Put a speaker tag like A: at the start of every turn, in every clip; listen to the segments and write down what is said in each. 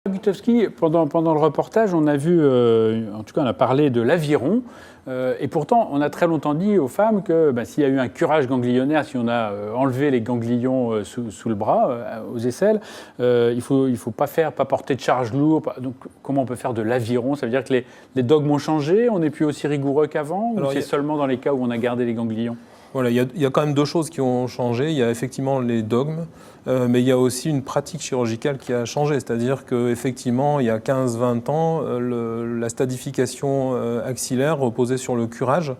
A: Gutowski, pendant le reportage, on a vu, en tout cas on a parlé de l'aviron, et pourtant on a très longtemps dit aux femmes que s'il y a eu un curage ganglionnaire, si on a enlevé les ganglions sous le bras, aux aisselles, il faut pas porter de charge lourde. Donc comment on peut faire de l'aviron? Ça veut dire que les dogmes ont changé, on n'est plus aussi rigoureux qu'avant, ou c'est seulement dans les cas où on a gardé les ganglions?
B: Voilà, il y a quand même deux choses qui ont changé. Il y a effectivement les dogmes, mais il y a aussi une pratique chirurgicale qui a changé. C'est-à-dire qu'effectivement, il y a 15-20 ans, la stadification axillaire reposait sur le curage.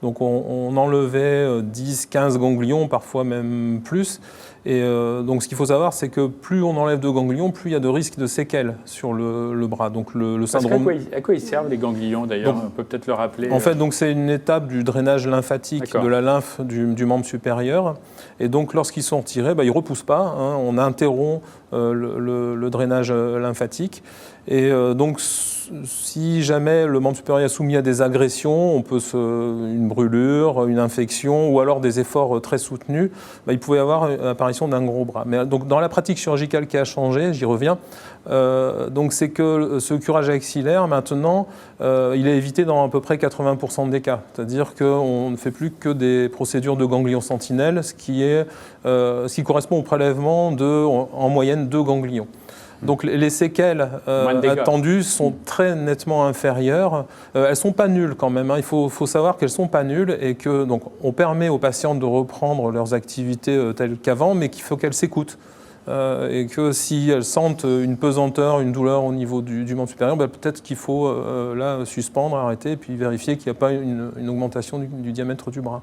B: Donc on enlevait 10-15 ganglions, parfois même plus. Et donc ce qu'il faut savoir, c'est que plus on enlève de ganglions, plus il y a de risques de séquelles sur le bras. Donc le syndrome...
A: À quoi ils servent les ganglions d'ailleurs? On peut peut-être le rappeler.
B: En fait, donc, c'est une étape du drainage lymphatique de la lymphe du membre supérieur. Et donc lorsqu'ils sont retirés, ils ne repoussent pas. On interrompt le drainage lymphatique. Et donc si jamais le membre supérieur est soumis à des agressions, une brûlure, une infection ou alors des efforts très soutenus, il pouvait y avoir l'apparition d'un gros bras. Mais donc dans la pratique chirurgicale qui a changé, j'y reviens, donc c'est que ce curage axillaire maintenant, il est évité dans à peu près 80% des cas. C'est-à-dire qu'on ne fait plus que des procédures de ganglion sentinelle, ce qui correspond au prélèvement en moyenne 2 ganglions. Donc les séquelles attendues sont très nettement inférieures. Elles ne sont pas nulles quand même. Il faut savoir qu'elles ne sont pas nulles et que donc, on permet aux patientes de reprendre leurs activités telles qu'avant, mais qu'il faut qu'elles s'écoutent. Et que si elles sentent une pesanteur, une douleur au niveau du membre supérieur, peut-être qu'il faut là suspendre, arrêter et puis vérifier qu'il n'y a pas une augmentation du diamètre du bras.